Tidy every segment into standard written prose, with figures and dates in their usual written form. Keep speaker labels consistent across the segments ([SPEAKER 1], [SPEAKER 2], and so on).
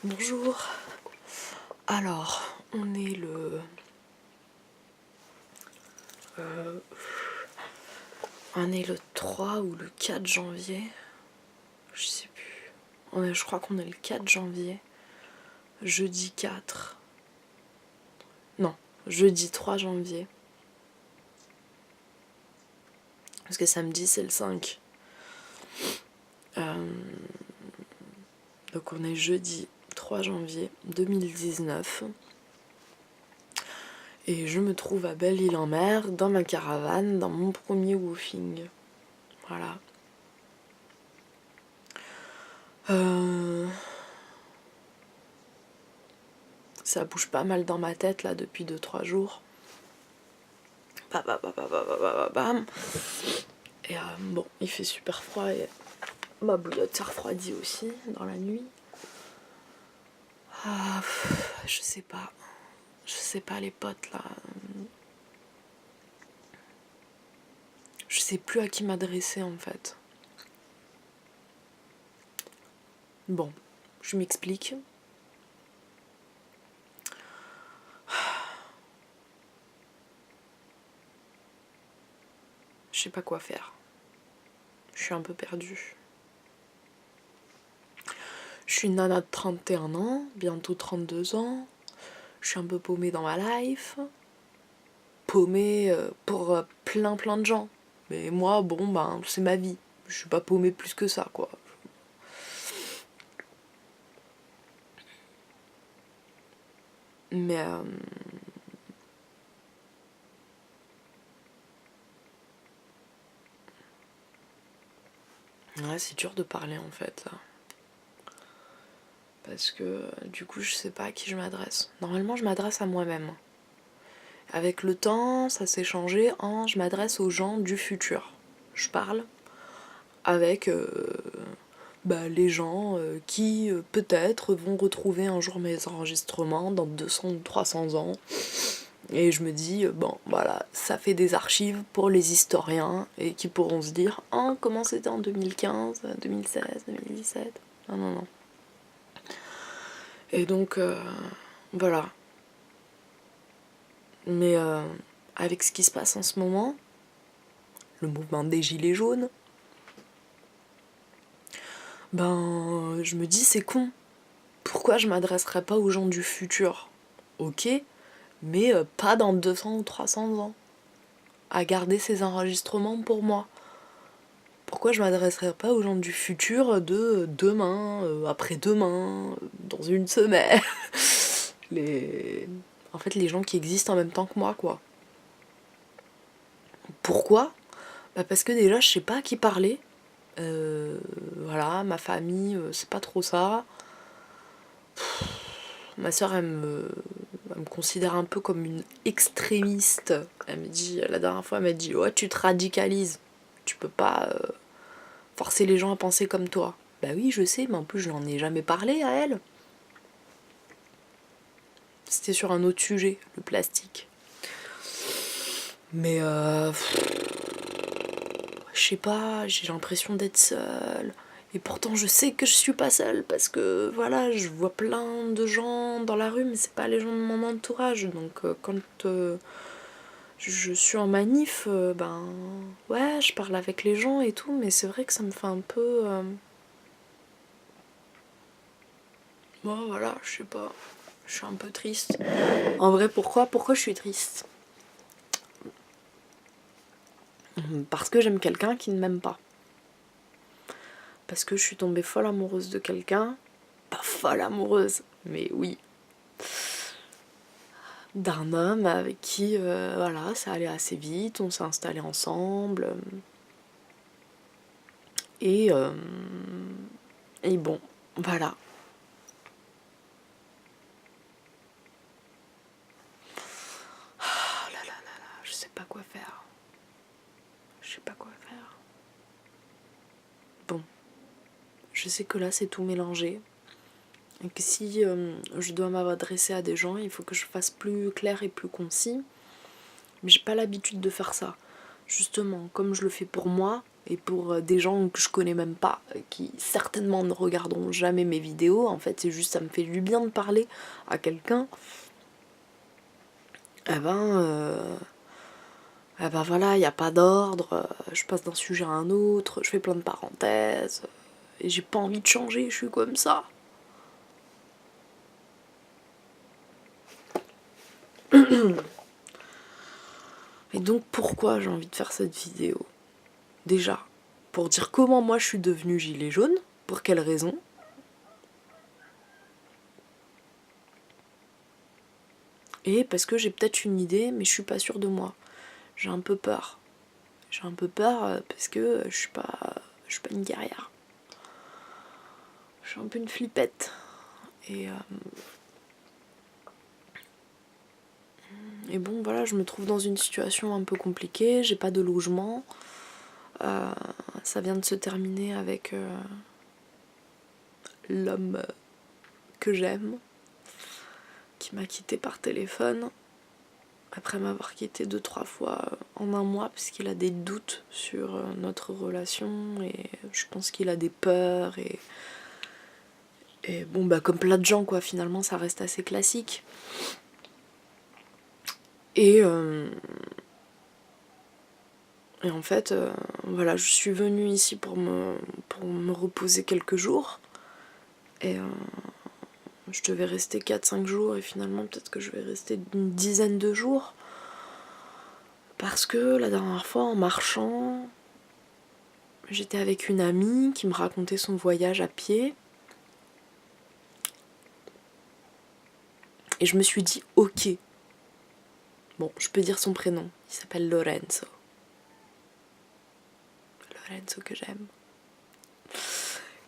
[SPEAKER 1] Bonjour. Alors, on est le 3 ou le 4 janvier. Je sais plus. Je crois qu'on est le 4 janvier. Jeudi 4. Non, jeudi 3 janvier. Parce que samedi c'est le 5. Donc on est jeudi 3 janvier 2019. Et je me trouve à Belle-Île-en-Mer, dans ma caravane, dans mon premier woofing. Voilà. Ça bouge pas mal dans ma tête là depuis 2-3 jours. Bam. Et bon, il fait super froid et ma bouillotte s'est refroidie aussi dans la nuit. Je sais pas les potes là. Je sais plus à qui m'adresser en fait. Bon, je m'explique. Je sais pas quoi faire. Je suis un peu perdue. Je suis une nana de 31 ans, bientôt 32 ans. Je suis un peu paumée dans ma life. Paumée pour plein de gens. Mais moi, bon, ben, c'est ma vie. Je suis pas paumée plus que ça, quoi. Mais ouais, c'est dur de parler en fait. Parce que du coup, je sais pas à qui je m'adresse. Normalement, je m'adresse à moi-même. Avec le temps, ça s'est changé en je m'adresse aux gens du futur. Je parle avec les gens qui peut-être vont retrouver un jour mes enregistrements dans 200 ou 300 ans. Et je me dis, bon, voilà, ça fait des archives pour les historiens et qui pourront se dire, oh, comment c'était en 2015, 2016, 2017. Non. Et donc, voilà. Mais avec ce qui se passe en ce moment, le mouvement des gilets jaunes, je me dis, c'est con. Pourquoi je m'adresserais pas aux gens du futur ? Ok, mais pas dans 200 ou 300 ans. À garder ces enregistrements pour moi. Pourquoi je m'adresserais pas aux gens du futur de demain, après-demain, dans une semaine ? En fait, les gens qui existent en même temps que moi, quoi. Pourquoi ? Parce que déjà, je sais pas à qui parler. Voilà, ma famille, c'est pas trop ça. Ma soeur, elle me considère un peu comme une extrémiste. Elle me dit, la dernière fois, elle m'a dit, ouais, tu te radicalises. Tu peux pas forcer les gens à penser comme toi. Bah oui, je sais, mais en plus, je n'en ai jamais parlé à elle. C'était sur un autre sujet, le plastique. Mais je sais pas, j'ai l'impression d'être seule. Et pourtant je sais que je suis pas seule parce que voilà, je vois plein de gens dans la rue, mais c'est pas les gens de mon entourage. Donc quand je suis en manif, ouais, je parle avec les gens et tout, mais c'est vrai que ça me fait un peu... Bon voilà, je sais pas, je suis un peu triste. En vrai, pourquoi je suis triste ? Parce que j'aime quelqu'un qui ne m'aime pas. Parce que je suis tombée folle amoureuse de quelqu'un. Pas folle amoureuse, mais oui. D'un homme avec qui, voilà, ça allait assez vite, on s'est installés ensemble. Et bon, voilà. Ah là là là là, je sais pas quoi faire. Bon, je sais que là c'est tout mélangé. Et que si je dois m'adresser à des gens, il faut que je fasse plus clair et plus concis. Mais j'ai pas l'habitude de faire ça. Justement, comme je le fais pour moi, et pour des gens que je connais même pas, qui certainement ne regarderont jamais mes vidéos, en fait c'est juste ça me fait du bien de parler à quelqu'un, eh ben voilà, il n'y a pas d'ordre, je passe d'un sujet à un autre, je fais plein de parenthèses, et j'ai pas envie de changer, je suis comme ça. Et donc pourquoi j'ai envie de faire cette vidéo? Déjà, pour dire comment moi je suis devenue gilet jaune, pour quelles raisons. Et parce que j'ai peut-être une idée, mais je suis pas sûre de moi. J'ai un peu peur. J'ai un peu peur parce que je suis pas une guerrière. Je suis un peu une flippette. Et bon, voilà, je me trouve dans une situation un peu compliquée. J'ai pas de logement. Ça vient de se terminer avec l'homme que j'aime, qui m'a quitté par téléphone. Après m'avoir quitté 2-3 fois en un mois, parce qu'il a des doutes sur notre relation, et je pense qu'il a des peurs, et bon, bah comme plein de gens, quoi, finalement, ça reste assez classique. Et en fait, voilà, je suis venue ici pour me reposer quelques jours, et je devais rester 4-5 jours, et finalement, peut-être que je vais rester une dizaine de jours, parce que la dernière fois, en marchant, j'étais avec une amie qui me racontait son voyage à pied. Et je me suis dit, ok. Bon, je peux dire son prénom. Il s'appelle Lorenzo. Lorenzo que j'aime.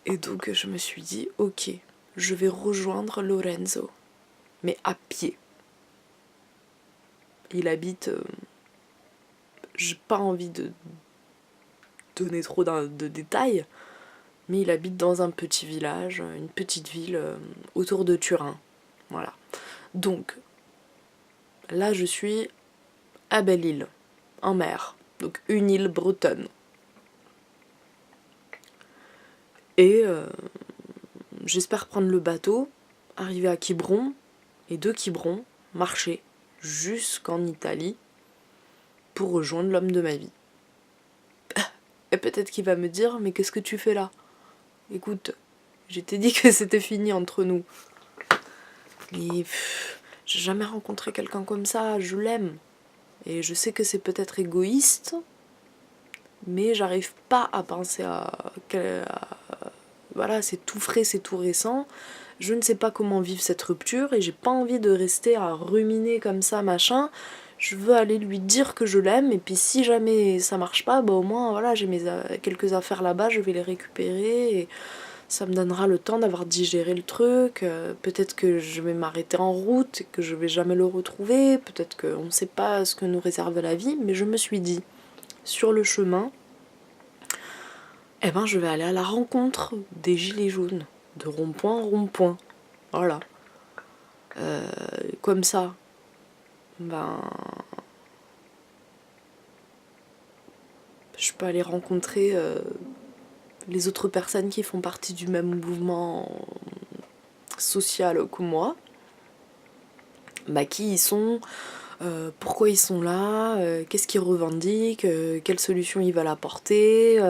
[SPEAKER 1] Et donc je me suis dit, ok, je vais rejoindre Lorenzo. Mais à pied. Il habite... j'ai pas envie de donner trop de détails. Mais il habite dans un petit village, une petite ville autour de Turin. Voilà. Donc, là je suis à Belle-Île, en mer. Donc une île bretonne. Et j'espère prendre le bateau, arriver à Quiberon, et de Quiberon, marcher jusqu'en Italie pour rejoindre l'homme de ma vie. Et peut-être qu'il va me dire, mais qu'est-ce que tu fais là? Écoute, je t'ai dit que c'était fini entre nous. Mais j'ai jamais rencontré quelqu'un comme ça, je l'aime. Et je sais que c'est peut-être égoïste, mais j'arrive pas à penser voilà, c'est tout frais, c'est tout récent. Je ne sais pas comment vivre cette rupture et j'ai pas envie de rester à ruminer comme ça, machin. Je veux aller lui dire que je l'aime, et puis si jamais ça marche pas, bah au moins voilà, j'ai quelques affaires là-bas, je vais les récupérer, et ça me donnera le temps d'avoir digéré le truc. Peut-être que je vais m'arrêter en route et que je vais jamais le retrouver, peut-être qu'on ne sait pas ce que nous réserve la vie, mais je me suis dit, sur le chemin, eh ben je vais aller à la rencontre des gilets jaunes, de rond-point en rond-point. Voilà. Comme ça, ben, je peux aller rencontrer les autres personnes qui font partie du même mouvement social que moi. Bah, qui ils sont, pourquoi ils sont là, qu'est-ce qu'ils revendiquent, quelles solutions ils veulent apporter,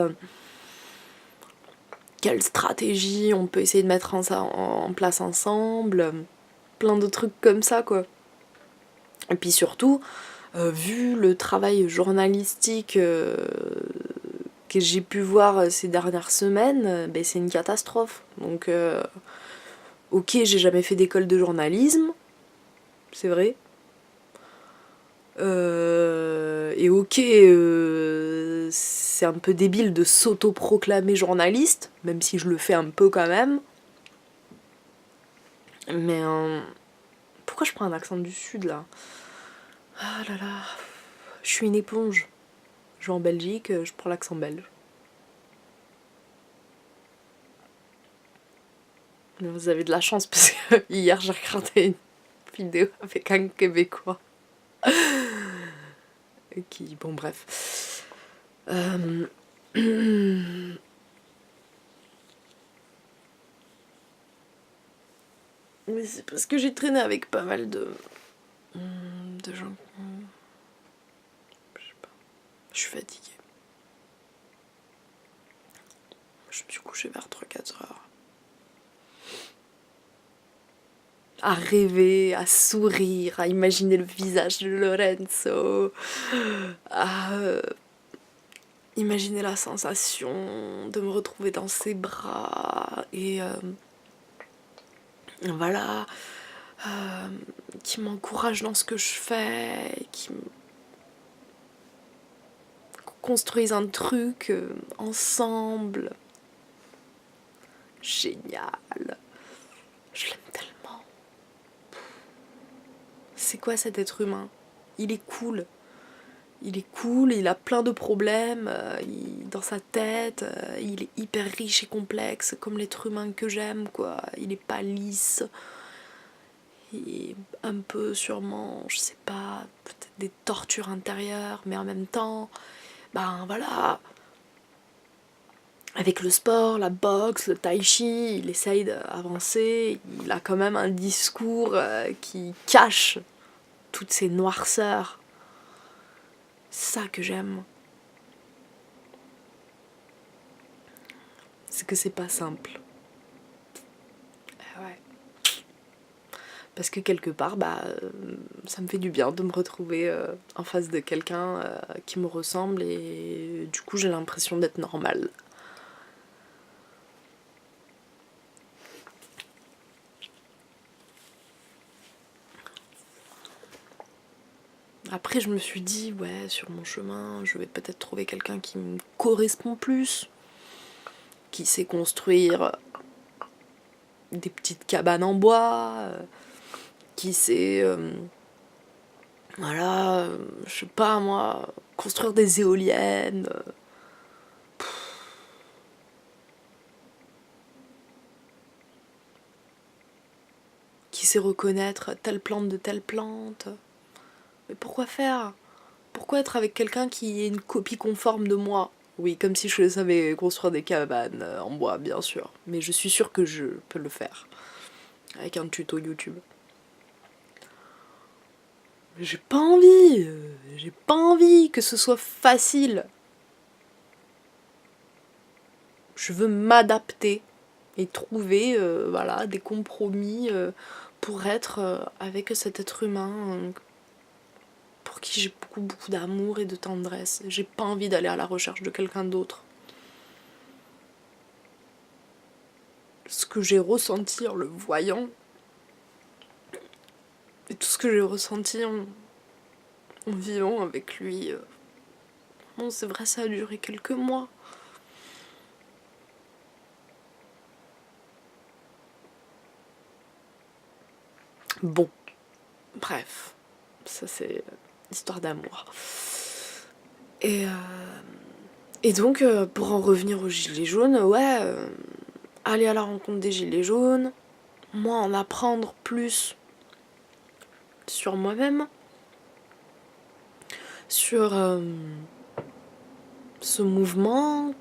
[SPEAKER 1] quelle stratégie on peut essayer de mettre en place ensemble, plein de trucs comme ça, quoi. Et puis surtout, vu le travail journalistique que j'ai pu voir ces dernières semaines, ben c'est une catastrophe. Donc, ok, j'ai jamais fait d'école de journalisme, c'est vrai. Et ok, c'est un peu débile de s'auto-proclamer journaliste, même si je le fais un peu quand même. Mais pourquoi je prends un accent du sud là? Ah là là, je suis une éponge. Je vais en Belgique, je prends l'accent belge. Vous avez de la chance parce que hier j'ai regardé une vidéo avec un Québécois. Bon bref. Mais c'est parce que j'ai traîné avec pas mal de gens. Je sais pas. Je suis fatiguée. Je me suis couchée vers 3-4 heures. À rêver, à sourire, à imaginer le visage de Lorenzo, à imaginer la sensation de me retrouver dans ses bras et voilà, qui m'encourage dans ce que je fais, qui me construise un truc ensemble. Génial. Je l'aime tellement. C'est quoi cet être humain? Il est cool. Il est cool, il a plein de problèmes dans sa tête, il est hyper riche et complexe, comme l'être humain que j'aime, quoi. Il est pas lisse. Il est un peu sûrement, je sais pas, peut-être des tortures intérieures, mais en même temps, ben voilà. Avec le sport, la boxe, le tai chi, il essaye d'avancer, il a quand même un discours qui cache toutes ces noirceurs. C'est ça que j'aime. C'est que c'est pas simple. Ouais. Parce que quelque part, ça me fait du bien de me retrouver en face de quelqu'un qui me ressemble et du coup j'ai l'impression d'être normale. Après je me suis dit, ouais, sur mon chemin, je vais peut-être trouver quelqu'un qui me correspond plus, qui sait construire des petites cabanes en bois, qui sait, voilà, je sais pas moi, construire des éoliennes. Qui sait reconnaître telle plante de telle plante. Mais pourquoi faire? Pourquoi être avec quelqu'un qui est une copie conforme de moi? Oui, comme si je savais construire des cabanes en bois, bien sûr. Mais je suis sûre que je peux le faire. Avec un tuto YouTube. J'ai pas envie. J'ai pas envie que ce soit facile. Je veux m'adapter et trouver voilà, des compromis pour être avec cet être humain pour qui j'ai beaucoup d'amour et de tendresse. J'ai pas envie d'aller à la recherche de quelqu'un d'autre. Ce que j'ai ressenti en le voyant, et tout ce que j'ai ressenti en vivant avec lui, bon, c'est vrai, ça a duré quelques mois. Bon, bref, ça c'est histoire d'amour. Et donc, pour en revenir aux gilets jaunes, ouais, aller à la rencontre des gilets jaunes, moi en apprendre plus sur moi-même, sur ce mouvement,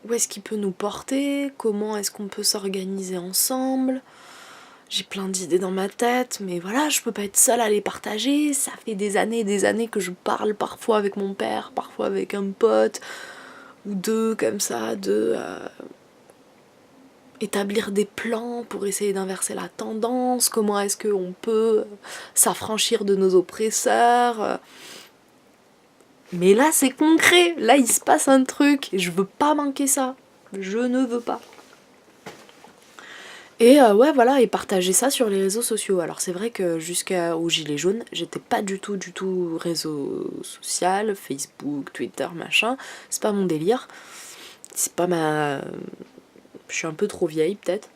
[SPEAKER 1] où est-ce qu'il peut nous porter, comment est-ce qu'on peut s'organiser ensemble. J'ai plein d'idées dans ma tête, mais voilà, je peux pas être seule à les partager. Ça fait des années et des années que je parle parfois avec mon père, parfois avec un pote, ou deux comme ça, établir des plans pour essayer d'inverser la tendance, comment est-ce qu'on peut s'affranchir de nos oppresseurs. Mais là c'est concret, là il se passe un truc, et je veux pas manquer ça. Je ne veux pas. Et ouais voilà, et partager ça sur les réseaux sociaux. Alors c'est vrai que jusqu'au gilet jaune, j'étais pas du tout réseau social, Facebook, Twitter, machin. C'est pas mon délire. C'est pas ma... Je suis un peu trop vieille peut-être.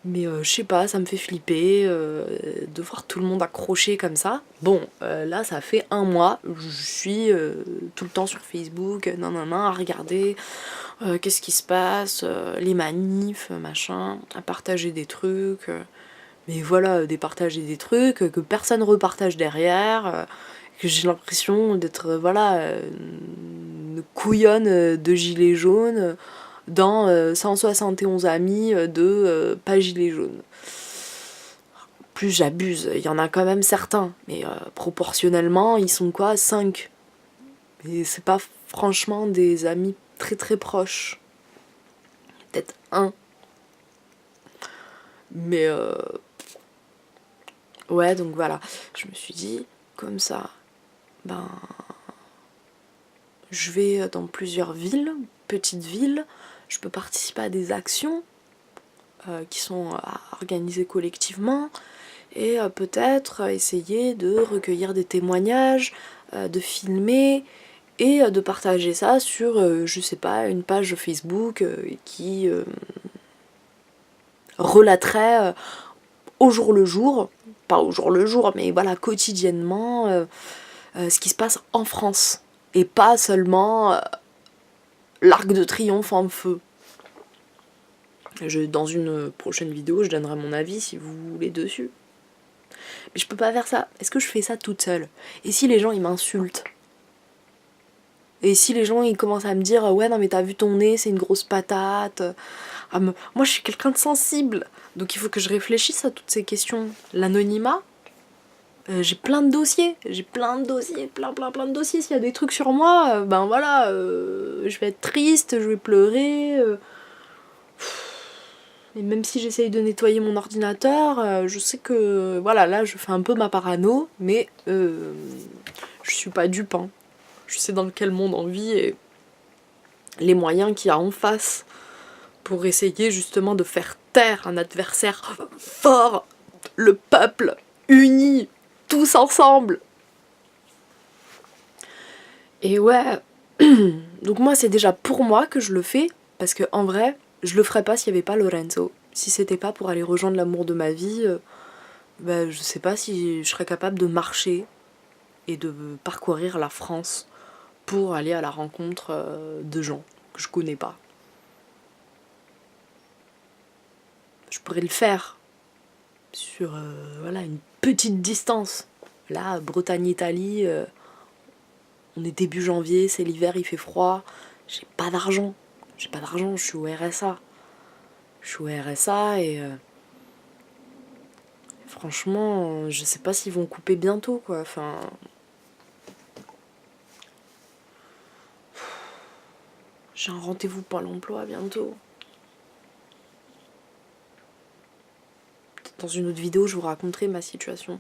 [SPEAKER 1] Mais je sais pas, ça me fait flipper de voir tout le monde accroché comme ça. Bon, là ça fait un mois, je suis tout le temps sur Facebook, à regarder qu'est-ce qui se passe, les manifs, machin, à partager des trucs. Mais voilà, départager des trucs que personne repartage derrière, que j'ai l'impression d'être, voilà, une couillonne de gilets jaunes dans 171 amis de pas gilets jaunes. Plus j'abuse, il y en a quand même certains, mais proportionnellement, ils sont quoi, 5. Et c'est pas franchement des amis très très proches. Peut-être un. Mais ouais, donc voilà. Je me suis dit, comme ça, ben, je vais dans plusieurs villes, petites villes, je peux participer à des actions qui sont organisées collectivement et peut-être essayer de recueillir des témoignages, de filmer et de partager ça sur, je sais pas, une page Facebook qui relaterait au jour le jour, pas au jour le jour, mais voilà, quotidiennement, ce qui se passe en France. Et pas seulement l'Arc de Triomphe en feu. Dans une prochaine vidéo, je donnerai mon avis si vous voulez dessus. Mais je peux pas faire ça. Est-ce que je fais ça toute seule? Et si les gens ils m'insultent? Et si les gens ils commencent à me dire ouais non mais t'as vu ton nez, c'est une grosse patate. Moi je suis quelqu'un de sensible. Donc il faut que je réfléchisse à toutes ces questions. L'anonymat, j'ai plein de dossiers. Plein de dossiers. S'il y a des trucs sur moi, ben voilà, je vais être triste, je vais pleurer. Et même si j'essaye de nettoyer mon ordinateur, je sais que voilà, là je fais un peu ma parano, mais je suis pas dupe. Hein. Je sais dans quel monde on vit et les moyens qu'il y a en face pour essayer justement de faire taire un adversaire fort, le peuple uni, tous ensemble. Et ouais, donc moi c'est déjà pour moi que je le fais, parce que en vrai, je le ferais pas s'il y avait pas Lorenzo. Si c'était pas pour aller rejoindre l'amour de ma vie, bah, je sais pas si je serais capable de marcher et de parcourir la France pour aller à la rencontre de gens que je connais pas. Je pourrais le faire sur voilà, une petite distance. Là, Bretagne-Italie, on est début janvier, c'est l'hiver, il fait froid. J'ai pas d'argent, je suis au RSA. Je suis au RSA et franchement, je sais pas s'ils vont couper bientôt quoi. Enfin, j'ai un rendez-vous Pôle emploi bientôt. Dans une autre vidéo, je vous raconterai ma situation.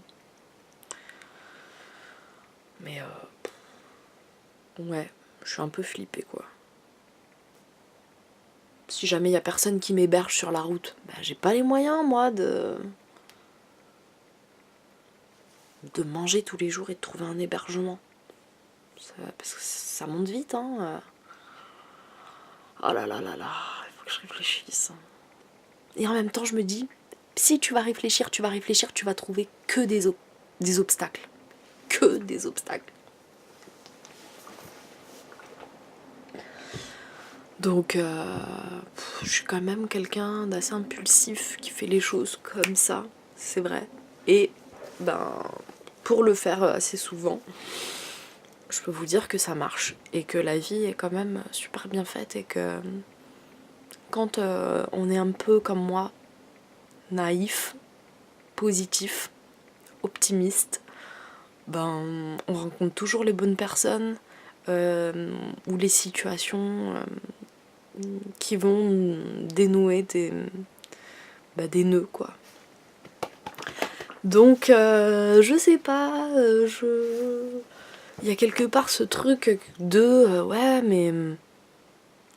[SPEAKER 1] Mais ouais, je suis un peu flippée quoi. Si jamais il y a personne qui m'héberge sur la route, bah, j'ai pas les moyens moi de manger tous les jours et de trouver un hébergement. Parce que ça monte vite hein. Oh là là là là, il faut que je réfléchisse. Et en même temps, je me dis, si tu vas réfléchir, tu vas trouver que des obstacles. Que des obstacles. Donc, je suis quand même quelqu'un d'assez impulsif qui fait les choses comme ça, c'est vrai. Et, ben, pour le faire assez souvent, je peux vous dire que ça marche. Et que la vie est quand même super bien faite et que quand on est un peu comme moi, naïf, positif, optimiste, ben, on rencontre toujours les bonnes personnes ou les situations qui vont dénouer des nœuds quoi. Donc je sais pas, il y a quelque part ce truc de ouais mais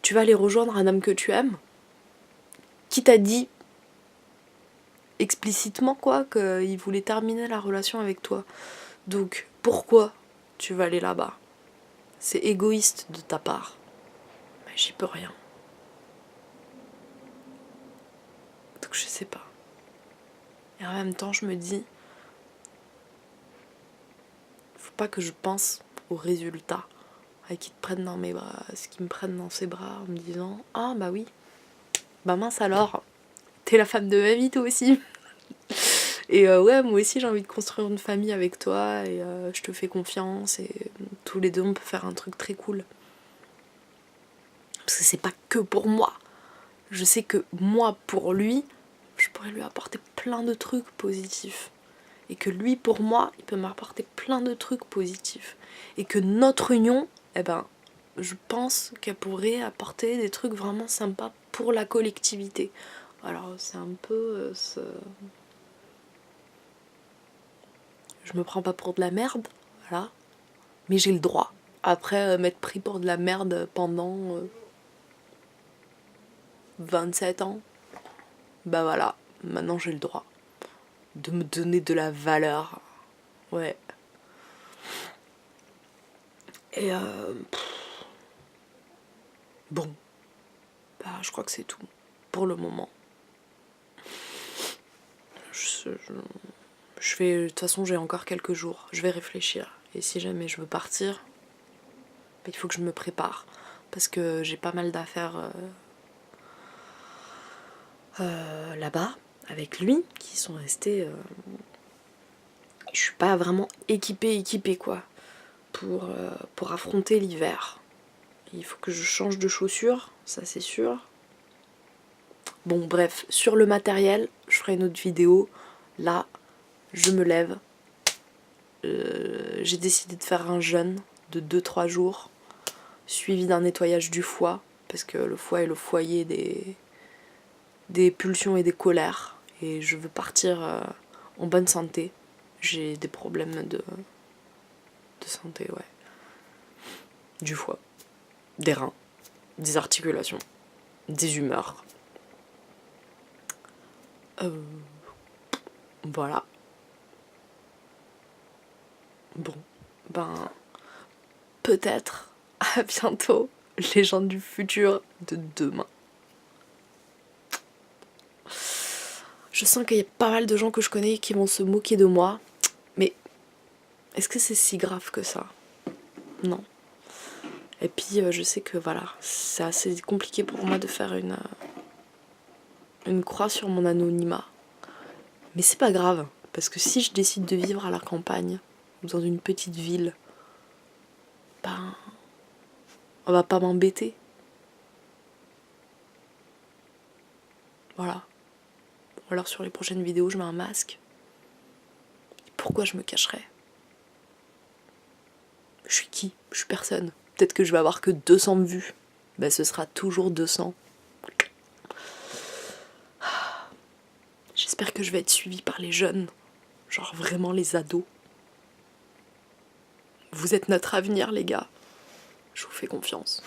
[SPEAKER 1] tu vas aller rejoindre un homme que tu aimes, qui t'a dit explicitement quoi qu'il voulait terminer la relation avec toi. Donc pourquoi tu vas aller là-bas? C'est égoïste de ta part. Mais j'y peux rien. Donc je sais pas. Et en même temps je me dis, faut pas que je pense au résultat. Qu'ils te prennent dans mes bras, ce qu'ils me prennent dans ses bras en me disant ah bah oui, bah mince alors, t'es la femme de ma vie toi aussi. Et ouais, moi aussi j'ai envie de construire une famille avec toi et je te fais confiance et tous les deux on peut faire un truc très cool. Parce que c'est pas que pour moi. Je sais que moi, pour lui, je pourrais lui apporter plein de trucs positifs. Et que lui, pour moi, il peut m'apporter plein de trucs positifs. Et que notre union, eh ben, je pense qu'elle pourrait apporter des trucs vraiment sympas pour la collectivité. Alors c'est un peu... Je me prends pas pour de la merde, voilà. Mais j'ai le droit. Après m'être pris pour de la merde pendant 27 ans, bah voilà, maintenant j'ai le droit de me donner de la valeur. Ouais. Et bon, bah je crois que c'est tout pour le moment. Je vais, de toute façon j'ai encore quelques jours, je vais réfléchir. Et si jamais je veux partir, bah, il faut que je me prépare. Parce que j'ai pas mal d'affaires là-bas, avec lui, qui sont restés... Je suis pas vraiment équipée quoi, pour affronter l'hiver. Il faut que je change de chaussures, ça c'est sûr. Bon bref, sur le matériel, je ferai une autre vidéo. Là, je me lève. J'ai décidé de faire un jeûne de 2-3 jours, suivi d'un nettoyage du foie, parce que le foie est le foyer des pulsions et des colères. Et je veux partir en bonne santé. J'ai des problèmes de santé, ouais. Du foie, des reins, des articulations, des humeurs. Voilà. Bon, ben, peut-être à bientôt, les gens du futur de demain. Je sens qu'il y a pas mal de gens que je connais qui vont se moquer de moi, mais est-ce que c'est si grave que ça? Non. Et puis je sais que voilà, c'est assez compliqué pour moi de faire une croix sur mon anonymat. Mais c'est pas grave, parce que si je décide de vivre à la campagne, ou dans une petite ville, ben, on va pas m'embêter. Voilà. Ou alors sur les prochaines vidéos, je mets un masque. Pourquoi je me cacherais? Je suis qui? Je suis personne. Peut-être que je vais avoir que 200 vues. Ben ce sera toujours 200. J'espère que je vais être suivie par les jeunes. Genre vraiment les ados. Vous êtes notre avenir, les gars. Je vous fais confiance.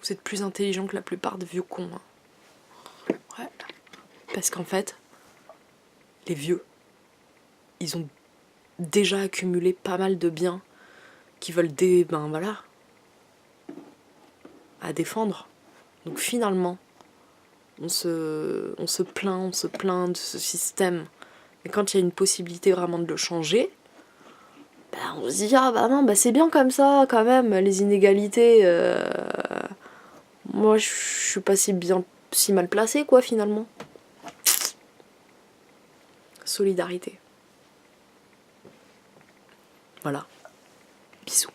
[SPEAKER 1] Vous êtes plus intelligents que la plupart des vieux cons. Hein. Ouais. Parce qu'en fait, les vieux, ils ont déjà accumulé pas mal de biens qui veulent à défendre. Donc finalement, on se plaint de ce système. Et quand il y a une possibilité vraiment de le changer, on se dit, ah bah non, bah c'est bien comme ça quand même, les inégalités. Moi je suis pas si mal placée quoi finalement. Solidarité. Voilà. Bisous.